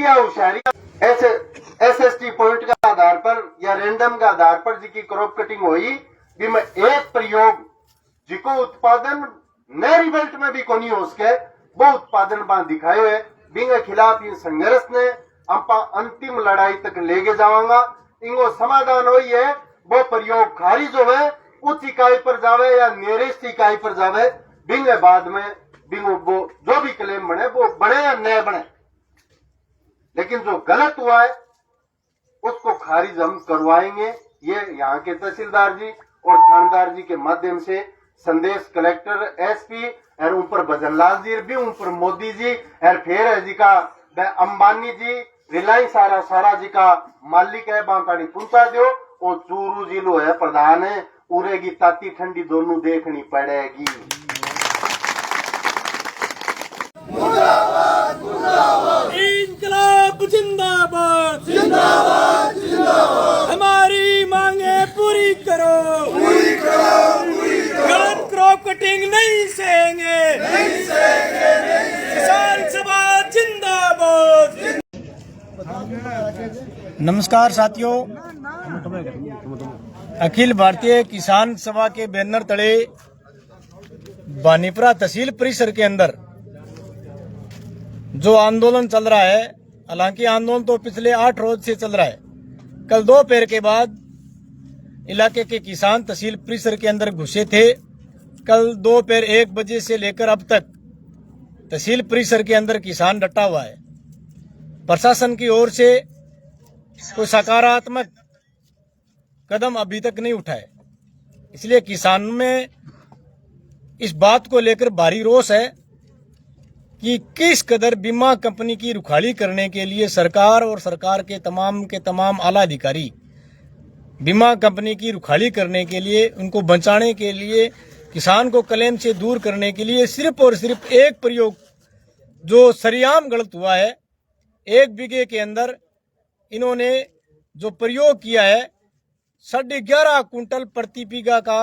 क्या होशियारी ऐसे SST पॉइंट का आधार पर या रैंडम का आधार पर जी की क्रॉप कटिंग हुई भी मैं एक प्रयोग जिको उत्पादन नए रिजल्ट में भी कोनी हो सके वो उत्पादन बांध दिखाए हुए बिंगे खिलाफ इन संघर्ष ने अंपा अंतिम लड़ाई तक लेके जावांगा। इनको समाधान हुई है वो प्रयोग खारिज होवे उच्च इकाई पर जावे या नियरेस्ट इकाई पर जावे बिंगे बाद में बिंगो वो जो भी क्लेम बने वो बने या न बने, लेकिन जो गलत हुआ है उसको खारिज हम करवाएंगे। ये यहाँ के तहसीलदार जी और थानेदार जी के माध्यम से संदेश कलेक्टर SP और ऊपर भजनलाल जी भी ऊपर मोदी जी और फिर है जी का अंबानी जी रिलायंस सारा जी का मालिक है बांकाड़ी पहुंचा दो और चूरू जिलो है प्रधान है उड़ेगी ताती ठंडी दोनों देखनी पड़ेगी। इंकलाब जिंदाबाद जिंदाबाद जिंदाबाद, हमारी मांगे पूरी करो गलत क्रॉप कटिंग नहीं सहेंगे किसान सभा जिंदाबाद। नमस्कार साथियों, अखिल भारतीय किसान सभा के बैनर तले बानीपुरा तहसील परिसर के अंदर जो आंदोलन चल रहा है, हालांकि आंदोलन तो पिछले 8 रोज से चल रहा है। कल दोपहर के बाद इलाके के किसान तहसील परिसर के अंदर घुसे थे। कल दोपहर 1 बजे से लेकर अब तक तहसील परिसर के अंदर किसान डटा हुआ है। प्रशासन की ओर से कोई सकारात्मक कदम अभी तक नहीं उठाए, इसलिए किसानों में इस बात को लेकर भारी रोष है कि किस कदर बीमा कंपनी की रुखाली करने के लिए सरकार और सरकार के तमाम आला अधिकारी बीमा कंपनी की रुखाली करने के लिए, उनको बचाने के लिए, किसान को क्लेम से दूर करने के लिए सिर्फ और सिर्फ एक प्रयोग जो सरेआम गलत हुआ है। 1 बीघे के अंदर इन्होंने जो प्रयोग किया है 11.5 कुंटल प्रति बीघा का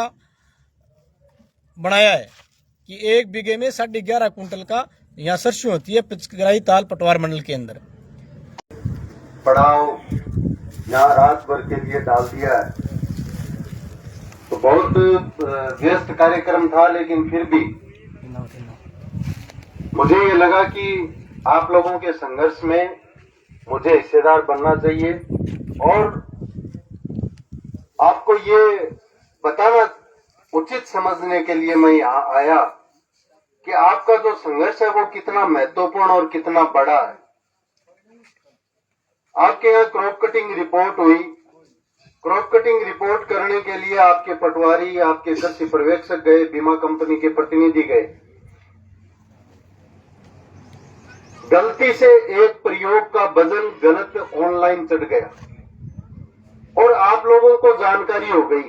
बनाया है कि 1 बीघे में 11.5 कुंटल का यहाँ सरसों होती है पिचकराई ताल पटवार मंडल के अंदर। पड़ाव यहाँ रात भर के लिए डाल दिया है, तो बहुत व्यस्त कार्यक्रम था, लेकिन फिर भी मुझे ये लगा कि आप लोगों के संघर्ष में मुझे हिस्सेदार बनना चाहिए और आपको ये बताना उचित समझने के लिए मैं यहाँ आया कि आपका जो संघर्ष है वो कितना महत्वपूर्ण और कितना बड़ा है। आपके यहाँ क्रॉप कटिंग रिपोर्ट हुई, क्रॉप कटिंग रिपोर्ट करने के लिए आपके पटवारी, आपके कृषि पर्यवेक्षक गए, बीमा कंपनी के प्रतिनिधि गए। गलती से एक प्रयोग का वजन गलत ऑनलाइन चढ़ गया और आप लोगों को जानकारी हो गई।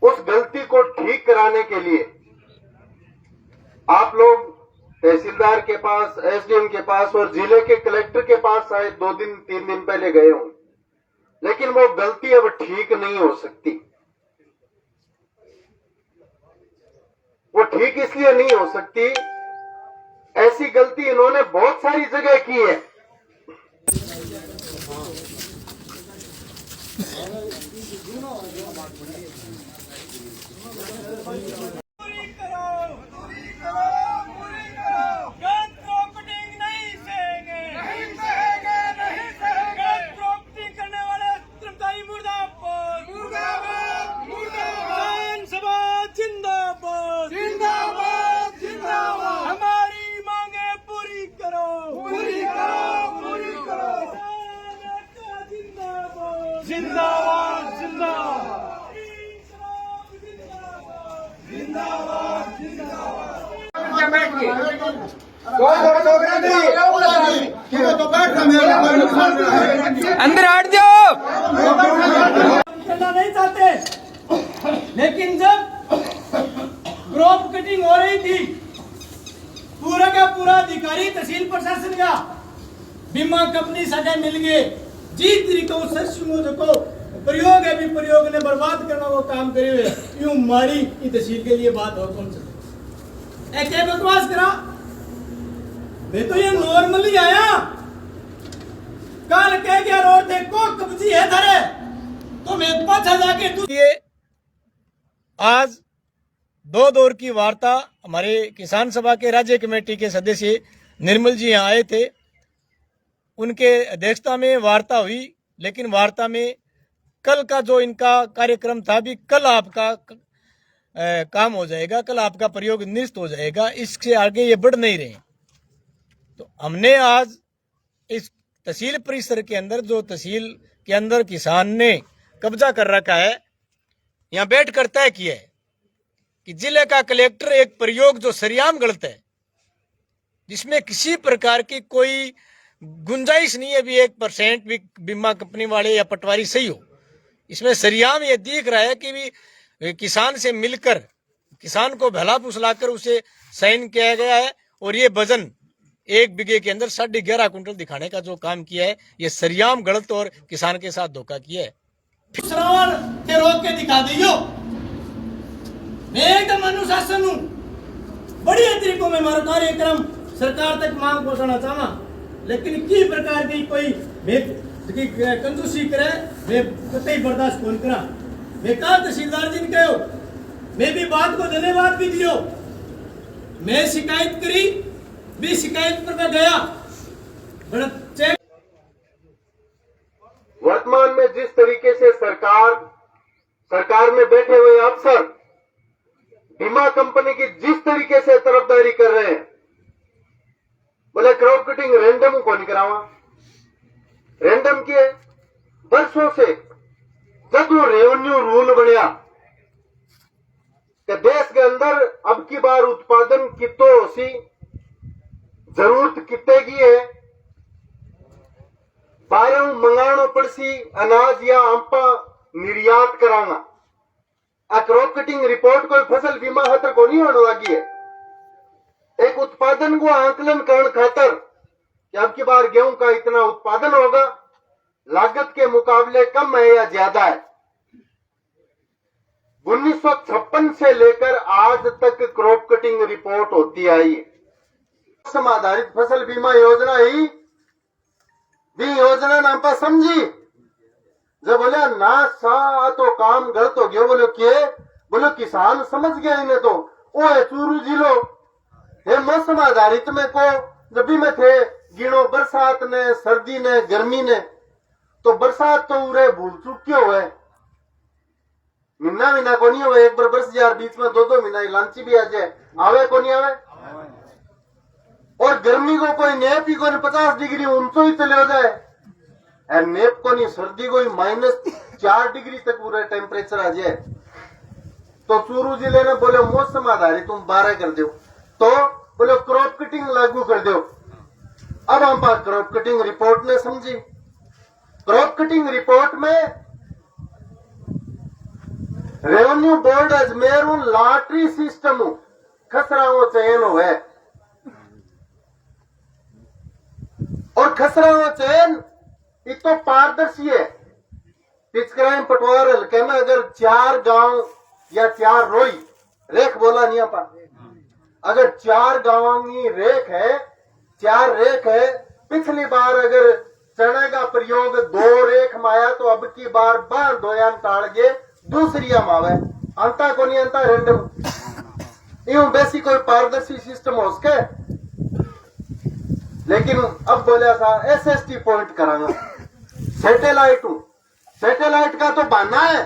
उस गलती को ठीक कराने के लिए आप लोग तहसीलदार के पास, SDM के पास और जिले के कलेक्टर के पास शायद 2-3 दिन पहले गए हों, लेकिन वो गलती अब ठीक नहीं हो सकती। वो ठीक इसलिए नहीं हो सकती, ऐसी गलती इन्होंने बहुत सारी जगह की है। जिंदाबाद जिंदाबाद अंदर हट जाओ। चलना नहीं चाहते, लेकिन जब क्रॉप कटिंग हो रही थी पूरा का पूरा अधिकारी तहसील प्रशासन का बीमा कंपनी साझा मिल गए जी तरीको सरसों को प्रयोग है भी प्रयोग ने बर्बाद करना वो काम करे हुए यूं मारी ई तहसील के लिए बात हो कौन सा एक बकवास करा मैं तो ये नॉर्मली आया को कब्जी है धरे तो मैं पाछा जाके तू ये आज दो दौर की वार्ता हमारे किसान सभा के राज्य कमेटी के सदस्य निर्मल जी यहाँ आए थे, उनके अध्यक्षता में वार्ता हुई। लेकिन वार्ता में कल का जो इनका कार्यक्रम था भी कल आपका काम हो जाएगा, कल आपका प्रयोग निश्चित हो जाएगा, इससे आगे ये बढ़ नहीं रहे। तो हमने आज इस तहसील परिसर के अंदर, जो तहसील के अंदर किसान ने कब्जा कर रखा है, यहाँ बैठ कर तय किया है कि जिले का कलेक्टर एक प्रयोग जो सरेआम गलत है, जिसमें किसी प्रकार की कोई गुंजाइश नहीं है भी 1% भी बीमा कंपनी वाले या पटवारी सही हो, इसमें सरेआम ये दिख रहा है कि भी किसान से मिलकर किसान को भला फुसलाकर उसे साइन किया गया है। और ये वजन 1 बीघे के अंदर 11.5 कुंटल दिखाने का जो काम किया है, ये सरेआम गलत और किसान के साथ धोखा किया है। श्रावण के रोक के दिखा दियो। मैं एकदम अनुशासन हूं, बढ़िया तरीकों में मारो कार्यक्रम सरकार तक मांग पहुंचाना चाहना, लेकिन की प्रकार की कोई कंजूसी करे मैं कतई बर्दाश्त कौन करा। मैं कहा तहसीलदार जी ने कहो, मैं भी बात को धन्यवाद भी दियो। मैं शिकायत करी भी, शिकायत पर गया बड़ा चेक। वर्तमान में जिस तरीके से सरकार में बैठे हुए अफसर बीमा कंपनी की जिस तरीके से तरफदारी कर रहे हैं, बोले क्रॉप कटिंग रैंडम को नहीं करावा, रैंडम किए वर्षों से। जब वो रेवेन्यू रूल बनया कि देश के अंदर अब की बार उत्पादन कितो सी जरूरत कितने की है, 12 मंगाणो पड़सी अनाज या अंपा निर्यात करांगा। आ क्रॉप कटिंग रिपोर्ट कोई फसल बीमा खातर को नहीं होने लगी है। एक उत्पादन को आंकलन करने खातर कि अब की बार गेहूं का इतना उत्पादन होगा, लागत के मुकाबले कम है या ज्यादा है। 1956 से लेकर आज तक क्रॉप कटिंग रिपोर्ट होती आई है। मौसम आधारित फसल बीमा योजना ही भी योजना नाम पर समझी। जब बोले ना सा तो काम गलत हो गया, बोले के बोले किसान समझ गया इन्हें तो वो है चूरू जिलो है मौसम आधारित में को जब भी में थे गिनो बरसात ने, सर्दी ने, गर्मी ने, तो बरसात तो उरे भूल चुके हुए महीना को नहीं हुए। एक बार बरस जार बीच में 2-2 महीना लांची भी आ जाए, आवे को नहीं आवे। और गर्मी को कोई नेप ही कोई 50 डिग्री ऊंचो ही चले हो जाए, नेप को नहीं सर्दी को -4 डिग्री तक पूरा टेम्परेचर आ जाए। तो चूरू जिले ने बोले मौसम आधारित तुम 12 कर दो, तो बोले क्रॉप कटिंग लागू कर दो। अब हम बात क्रॉप कटिंग रिपोर्ट ने समझी। क्रॉप कटिंग रिपोर्ट में revenue board Ajmer lottery system खसरा चयन हुए और खसरा चयन तो पारदर्शी है। पिचक्राइम पटवार हल्के में अगर 4 गांव या 4 रोई रेख बोला नहीं आप, अगर 4 गांवों की रेख है, 4 रेख है, पिछली बार अगर चने का प्रयोग 2 रेख माया तो अब की बार 2 यान टाल गए दूसरी मावे अंता को नहीं अंता रेंडम यूं बेसी कोई पारदर्शी सिस्टम हो सके। लेकिन अब बोला था SST पॉइंट करांगा, सैटेलाइट का तो बहाना है।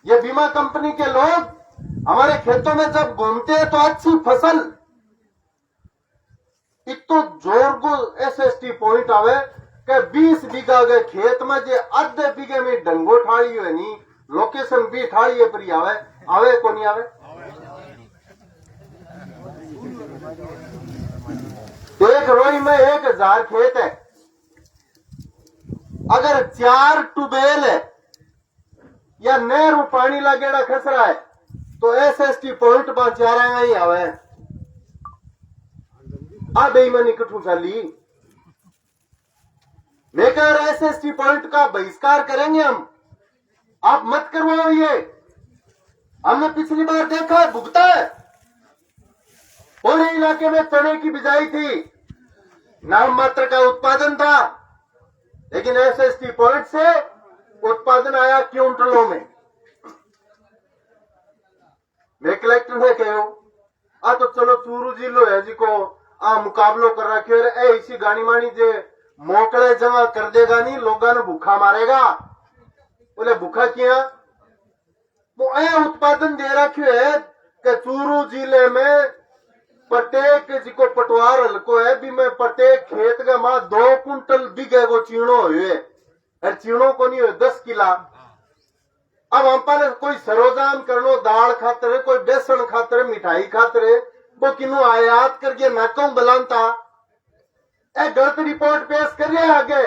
ये बीमा कंपनी के लोग हमारे खेतों में जब घूमते हैं तो अच्छी फसल इतो जोर को SST पॉइंट आवे कि 20 बीघा के खेत में जे आधे बीघे में डंगो ठाड़ी है नहीं, लोकेशन भी ठाड़ी है पर आवे को नहीं आवे। एक रोई में 1000 खेत है, अगर 4 ट्यूबवेल है या नहर पानी लागेड़ा खसरा है तो SST पॉइंट पर 4 ही आवे। आ बेईमानी कठू चाली। मैं कह रहा SST पॉइंट का बहिष्कार करेंगे हम, आप मत करवाओ। ये हमने पिछली बार देखा है, भुगता है। पूरे इलाके में चने की बिजाई थी, नाम मात्र का उत्पादन था, लेकिन एसएसटी पॉइंट से उत्पादन आया क्विंटलों में। मैं कलेक्टर ने कहो आ तो चलो चूरू जिलो है जी को आ मुकाबलो कर रखे ए इसी गानी मानी जे मोकले जमा कर देगा नहीं, लोगों ने भूखा मारेगा। बोले भूखा क्या? वो ए उत्पादन दे रखे है कि चूरू जिले में प्रत्येक जी को पटवार हल्को है भी मैं प्रत्येक खेत का मां 2 कुंटल बिगे वो चीणो हुए और चीणो को नहीं हुए 10 किला। अब हम पर कोई सरोजाम करनो दाल खातर, कोई बेसन खातर, मिठाई खातर वो किन्नू आयात करके नाकों बलानता ए गलत रिपोर्ट पेश कर रहे आगे।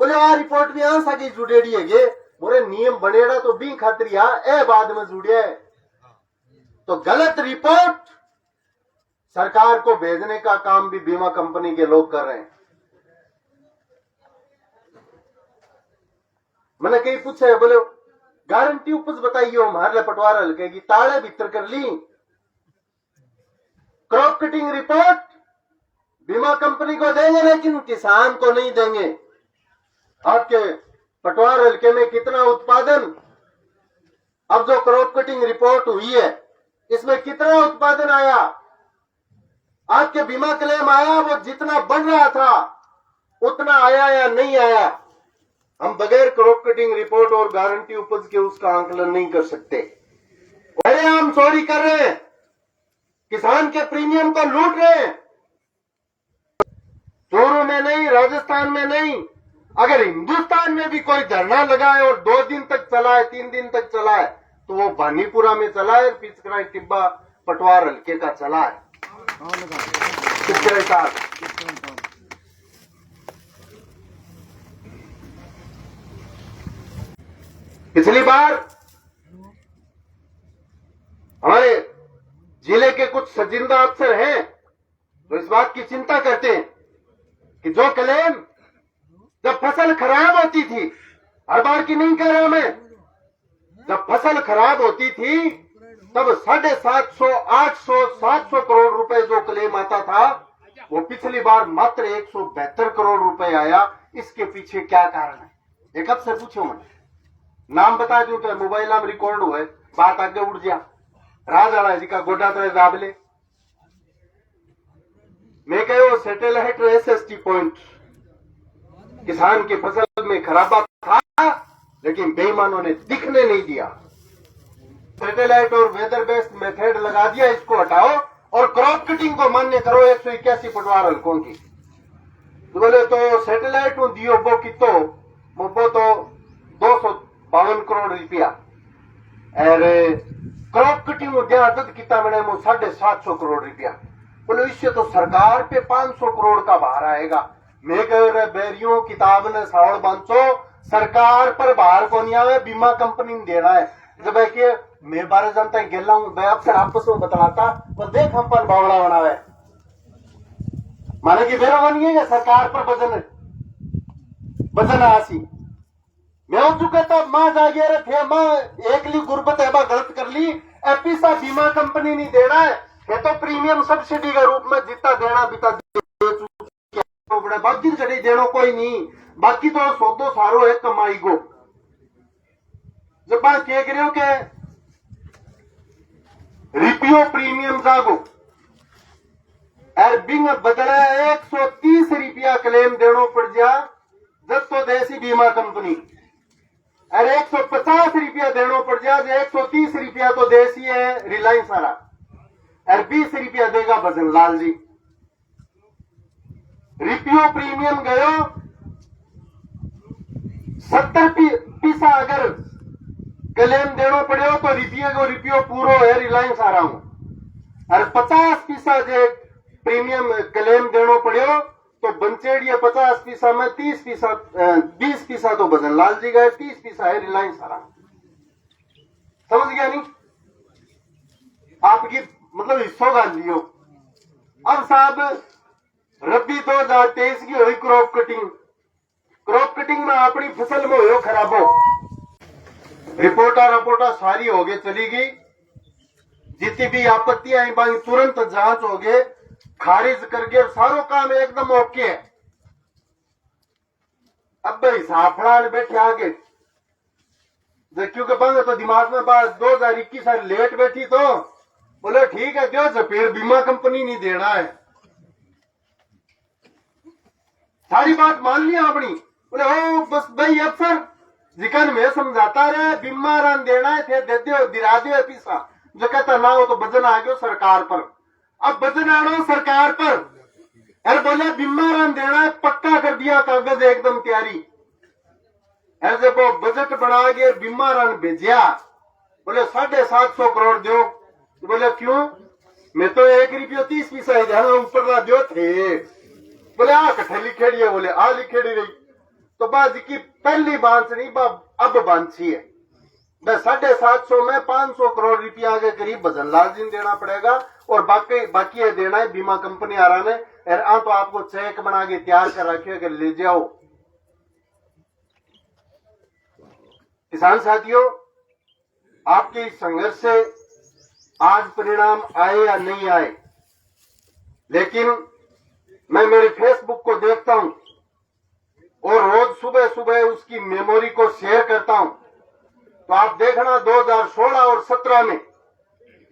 बोले आ रिपोर्ट भी आ सकी जुड़ेड़ी है मोरे नियम बनेड़ा तो भी खातरिया ए बाद में जुड़े। तो गलत रिपोर्ट सरकार को भेजने का काम भी बीमा कंपनी के लोग कर रहे हैं। मैंने कहीं पूछा है, बोले गारंटी उपज बताइए हमारे पटवार हल्के की ताड़े भीतर कर ली। क्रॉप कटिंग रिपोर्ट बीमा कंपनी को देंगे लेकिन किसान को नहीं देंगे। आपके पटवार हल्के में कितना उत्पादन, अब जो क्रॉप कटिंग रिपोर्ट हुई है इसमें कितना उत्पादन आया, आपके बीमा क्लेम आया वो जितना बढ़ रहा था उतना आया या नहीं आया? हम बगैर क्रॉप कटिंग रिपोर्ट और गारंटी उपज के उसका आंकलन नहीं कर सकते। अरे हम चोरी कर रहे हैं, किसान के प्रीमियम को लूट रहे हैं। चोरों में नहीं, राजस्थान में नहीं, अगर हिंदुस्तान में भी कोई धरना लगाए और 2 दिन तक चलाए, 3 दिन तक चलाए तो वो बानीपुरा में चला है, पिचकराई टिब्बा पटवार हल्के का चला है। पिछले साल पिछली बार हमारे जिले के कुछ सजिंदा अफसर हैं तो इस बात की चिंता करते हैं कि जो क्लेम जब फसल खराब होती थी, हर बार की नहीं कह रहा मैं, जब फसल खराब होती थी तब 750, 800, 700 करोड़ रुपए जो क्लेम आता था वो पिछली बार मात्र 172 करोड़ रुपए आया। इसके पीछे क्या कारण है? एक अफसर पूछो, मैं नाम बता दूं तो मोबाइल नाम रिकॉर्ड हुआ है, बात आगे उड़ गया। राजाड़ा जी का गोडा तरह दाबले मैं कहो सैटेलाइट एसएसटी पॉइंट किसान की फसल में खराबा था लेकिन बेईमानों ने दिखने नहीं दिया। सैटेलाइट और वेदर बेस्ड मेथड लगा दिया, इसको हटाओ और क्रॉप कटिंग को मान्य करो 181 पटवार हल्कों की। तो बोले तो सैटेलाइट दियो वो कितो वो तो 252 करोड़ रुपया, अरे क्रॉप कटिंग आदत किता मैंने वो 750 करोड़ रुपया। बोले इससे तो सरकार पे 500 करोड़ का भार आएगा। मैं कह रहा बैरियों किताब ने सावड़ बांचो, सरकार पर भार को नहीं आवे, बीमा कंपनी ने देना है। जब कि मैं बारे जानता है गेला हूं, मैं अक्सर आपस में बतलाता तो देख हम पर बावड़ा बनावे माने कि मेरा मन ये है सरकार पर वजन आसी। मैं हो चुका था मां जागे रहे थे, मां एक ली गुर्बत है गलत कर ली, एपीसा बीमा कंपनी नहीं देना है, ये तो प्रीमियम सब्सिडी के रूप में जितना देना बिता दे, बाकी चढ़ी देनो कोई नहीं, बाकी तो सौदो सारो है कमाई को। जब बात कह रहे हो के रिपियो प्रीमियम जागो और बिंग बदला 130 रुपया क्लेम देनो पड़ जा जब तो देसी बीमा कंपनी, और 150 रुपया देनो पड़ जा, 130 रुपया तो देसी है रिलायंस वाला और 20 रुपया देगा भजन लाल जी। रिपियो प्रीमियम गयो 70 पैसा अगर क्लेम देनो पड़े तो रिपियो पूरो है रिलायंस आ रहा हूं, और 50 पैसा जो प्रीमियम क्लेम देनो पड़े तो बंचेड़िया 50 पैसा में 30 पैसा 20 पैसा तो भजन लाल जी गए, 30 पैसा है रिलायंस आ रहा। समझ गया नहीं? आपकी मतलब हिस्सों गाल लियो। अब साहब रबी 2023 की हुई क्रॉप कटिंग में अपनी फसल में हो खराबो, रिपोर्टा सारी हो गई चली गई, जितनी भी आपत्तियां आई बाई तुरंत जांच हो गए, खारिज कर गए, सारो काम एकदम ओके है। अब भाई साफड़ान बैठे आगे क्योंकि बंद तो दिमाग में बात 2021 लेट बैठी तो बोले ठीक है क्यों फिर बीमा कंपनी नहीं देना है, सारी बात मान लिया अपनी। बोले ओ बस भाई अफसर जिकन में समझाता रहे बीमा रन देना है थे दे दो दिरा दो पैसा जो कहता ना हो तो वजन आ गयो सरकार पर। अब वजन आना सरकार पर, अरे बोले बीमा रन देना है पक्का कर दिया कागज एकदम तैयारी। ऐसे वो बजट बना के बीमा रन भेजा, बोले 750 करोड़ दो। तो बोले क्यों, मैं तो 1 रुपया 30 पैसा ही देना ऊपर ना दो थे। बोले आ कट्ठे लिखेड़ी है, बोले आ लिखेड़ी रही तो बात की पहली बांसनी अब बांसी है। बस 750 में 500 करोड़ रुपया के करीब भजन लाल जी देना पड़ेगा और बाकी है देना है बीमा कंपनी आ रहा है। तो आपको चेक बना के तैयार कर रखे कि ले जाओ। किसान साथियों, आपके इस संघर्ष से आज परिणाम आए या नहीं आए, लेकिन मैं मेरे फेसबुक को देखता हूं और रोज सुबह सुबह उसकी मेमोरी को शेयर करता हूं। तो आप देखना 2016 और 17 में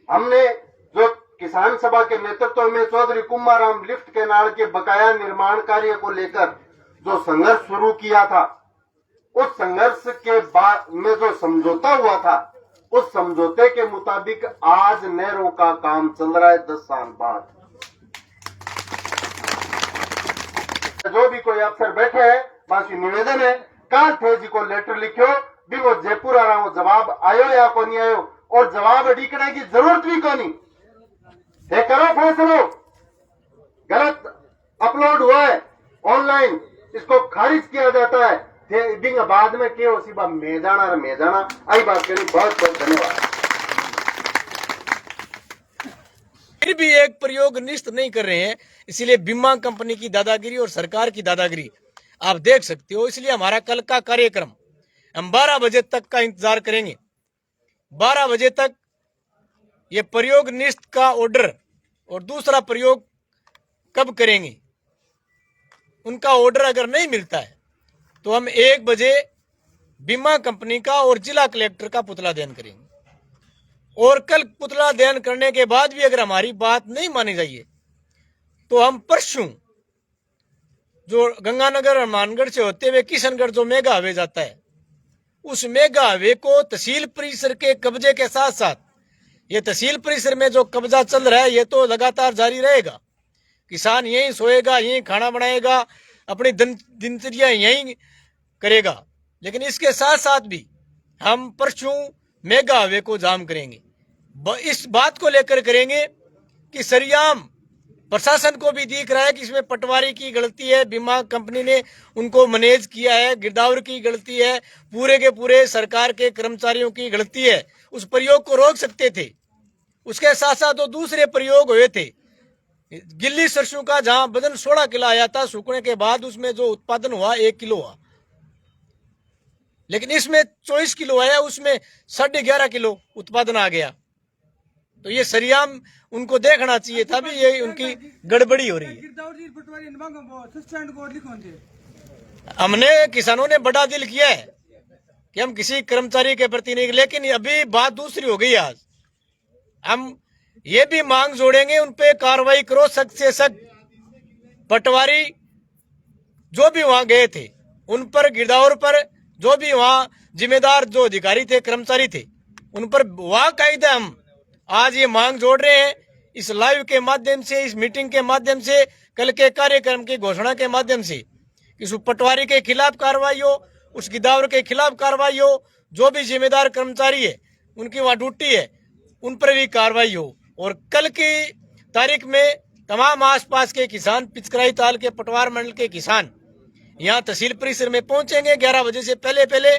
हमने जो किसान सभा के नेतृत्व में चौधरी कुमाराम लिफ्ट केनाल के बकाया निर्माण कार्य को लेकर जो संघर्ष शुरू किया था, उस संघर्ष के बाद में जो समझौता हुआ था, उस समझौते के मुताबिक आज नहरों का काम चल रहा है 10 साल बाद। जो भी कोई अफसर बैठे हैं, बाकी निवेदन है काल थे जी को लेटर लिखो भी वो जयपुर आ रहा हूं, जवाब आयो या को नहीं आयो और जवाब अड़ीकने की जरूरत भी को नहीं है। करो फैसलो, गलत अपलोड हुआ है ऑनलाइन, इसको खारिज किया जाता है। बाद में क्या उसी बात मेदाना आई बात करी। बहुत बहुत धन्यवाद। फिर भी एक प्रयोग निष्ठ नहीं कर रहे हैं, इसीलिए बीमा कंपनी की दादागिरी और सरकार की दादागिरी आप देख सकते हो। इसलिए हमारा कल का कार्यक्रम हम 12 बजे तक का इंतजार करेंगे। 12 बजे तक ये प्रयोग निष्ठ का ऑर्डर और दूसरा प्रयोग कब करेंगे, उनका ऑर्डर अगर नहीं मिलता है तो हम 1 बजे बीमा कंपनी का और जिला कलेक्टर का पुतला दहन करेंगे। और कल पुतला दहन करने के बाद भी अगर हमारी बात नहीं मानी जाइए तो हम परसों जो गंगानगर और मानगढ़ से होते हुए किशनगढ़ जो मेगा हाईवे जाता है, उस मेगा हाईवे को तहसील परिसर के कब्जे के साथ साथ ये तहसील परिसर में जो कब्जा चल रहा है ये तो लगातार जारी रहेगा। किसान यहीं सोएगा, यहीं खाना बनाएगा, अपनी दिनचर्या यहीं करेगा। लेकिन इसके साथ साथ भी हम परसों मेगा हाईवे को जाम करेंगे। इस बात को लेकर करेंगे कि सरियाम प्रशासन को भी दिख रहा है कि इसमें पटवारी की गलती है, बीमा कंपनी ने उनको मैनेज किया है, गिरदावर की गलती है, पूरे के पूरे सरकार के कर्मचारियों की गलती है। उस प्रयोग को रोक सकते थे। उसके साथ साथ तो दूसरे प्रयोग हुए थे, गिल्ली सरसों का जहां वजन 16 किलो आया था, सूखने के बाद उसमें जो उत्पादन हुआ 1 किलो हुआ, लेकिन इसमें 24 किलो आया, उसमें 11.5 किलो उत्पादन आ गया। तो ये सरियाम उनको देखना चाहिए था भी ये उनकी गड़बड़ी हो रही है। हमने किसानों ने बड़ा दिल किया है कि हम किसी कर्मचारी के प्रति नहीं, लेकिन अभी बात दूसरी हो गई। आज हम ये भी मांग जोड़ेंगे, उन पे कार्रवाई करो, सख्त से सख्त। पटवारी जो भी वहां गए थे उन पर, गिरदावर पर जो भी वहां जिम्मेदार जो अधिकारी थे, कर्मचारी थे, उन पर वाकायदा हम आज ये मांग जोड़ रहे हैं। इस लाइव के माध्यम से, इस मीटिंग के माध्यम से, कल के कार्यक्रम की घोषणा के माध्यम से कि उस पटवारी के खिलाफ कार्रवाई हो, उस गिरदावर के खिलाफ कार्रवाई हो, जो भी जिम्मेदार कर्मचारी है उनकी वहां ड्यूटी है उन पर भी कार्रवाई हो। और कल की तारीख में तमाम आसपास के किसान, पिचकराई ताल के पटवार मंडल के किसान यहाँ तहसील परिसर में पहुंचेंगे 11 बजे से पहले पहले।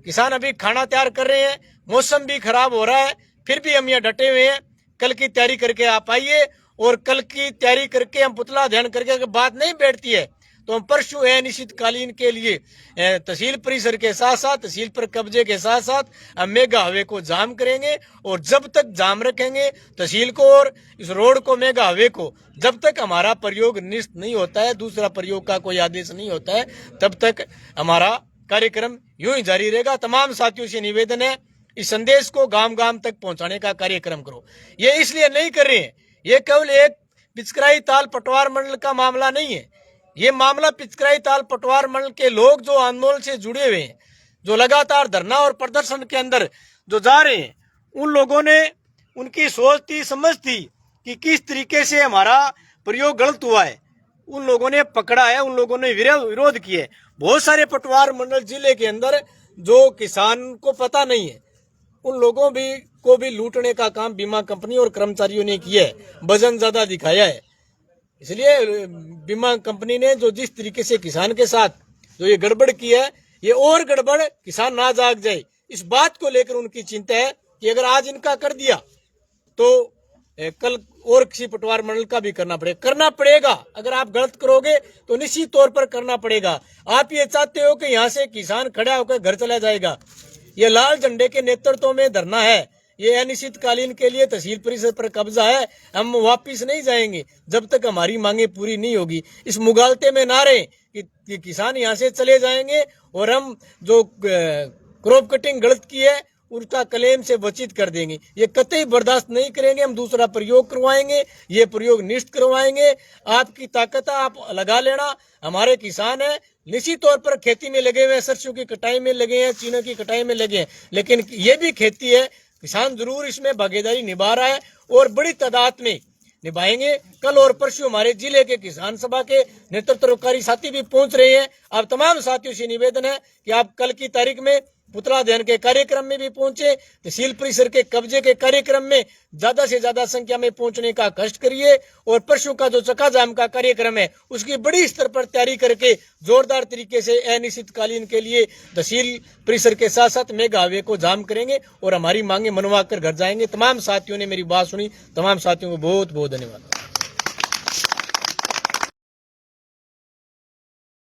किसान अभी खाना तैयार कर रहे हैं, मौसम भी खराब हो रहा है, फिर भी हम यहाँ डटे हुए हैं। कल की तैयारी करके आप आइए और कल की तैयारी करके हम पुतला दहन करके अगर बात नहीं बैठती है तो हम परसों अनिश्चितकालीन के लिए तहसील परिसर के साथ साथ तहसील पर कब्जे के साथ साथ हम मेगा हाईवे को जाम करेंगे। और जब तक जाम रखेंगे तहसील को और इस रोड को, मेगा हाईवे को, जब तक हमारा प्रयोग निश्चित नहीं होता है, दूसरा प्रयोग का कोई आदेश नहीं होता है, तब तक हमारा कार्यक्रम यूं ही जारी रहेगा। तमाम साथियों से निवेदन है, इस संदेश को गांव गांव तक पहुंचाने का कार्यक्रम करो। ये इसलिए नहीं कर रहे हैं, ये केवल एक पिचकराई ताल पटवार मंडल का मामला नहीं है। ये मामला पिचकराई ताल पटवार मंडल के लोग जो आंदोलन से जुड़े हुए हैं, जो लगातार धरना और प्रदर्शन के अंदर जो जा रहे हैं, उन लोगों ने, उनकी सोच थी, समझ थी कि किस तरीके से हमारा प्रयोग गलत हुआ है, उन लोगों ने पकड़ा है, उन लोगों ने विरोध किए। बहुत सारे पटवार मंडल जिले के अंदर जो किसान को पता नहीं है, उन लोगों को भी लूटने का काम बीमा कंपनी और कर्मचारियों ने किया है, वजन ज्यादा दिखाया है। इसलिए बीमा कंपनी ने जो जिस तरीके से किसान के साथ जो ये गड़बड़ की है, ये और गड़बड़ किसान ना जाग जाए, इस बात को लेकर उनकी चिंता है कि अगर आज इनका कर दिया तो कल और किसी पटवार मंडल का भी करना पड़ेगा। अगर आप गलत करोगे तो निश्चित तौर पर करना पड़ेगा। आप ये चाहते हो कि यहाँ से किसान खड़ा होकर घर चला जाएगा, ये लाल झंडे के नेतृत्व में धरना है, ये अनिश्चितकालीन के लिए तहसील परिसर पर कब्जा है, हम वापिस नहीं जाएंगे जब तक हमारी मांगे पूरी नहीं होगी। इस मुगालते में ना रहे कि किसान यहाँ से चले जाएंगे और हम जो क्रॉप कटिंग गलत की है उसका क्लेम से वंचित कर देंगे, ये कतई बर्दाश्त नहीं करेंगे। हम दूसरा प्रयोग करवाएंगे, ये प्रयोग निश्चित करवाएंगे। आपकी ताकत आप लगा लेना, हमारे किसान है निश्चित तौर पर खेती में लगे हुए हैं, सरसों की कटाई में लगे हैं, चीनों की कटाई में लगे हैं, लेकिन ये भी खेती है, किसान जरूर इसमें भागीदारी निभा रहा है और बड़ी तादाद में निभाएंगे। कल और परसों हमारे जिले के किसान सभा के नेतृत्वकारी साथी भी पहुंच रहे हैं। आप तमाम साथियों से निवेदन है कि आप कल की तारीख में पुतला दहन के कार्यक्रम में भी पहुंचे, तहसील परिसर के कब्जे के कार्यक्रम में ज्यादा से ज्यादा संख्या में पहुंचने का कष्ट करिए और परसों का जो चक्का जाम का कार्यक्रम है उसकी बड़ी स्तर पर तैयारी करके जोरदार तरीके से अनिश्चितकालीन के लिए तहसील परिसर के साथ साथ मेगा हाईवे को जाम करेंगे और हमारी मांगे मनवा कर घर जाएंगे। तमाम साथियों ने मेरी बात सुनी, तमाम साथियों को बहुत बहुत धन्यवाद।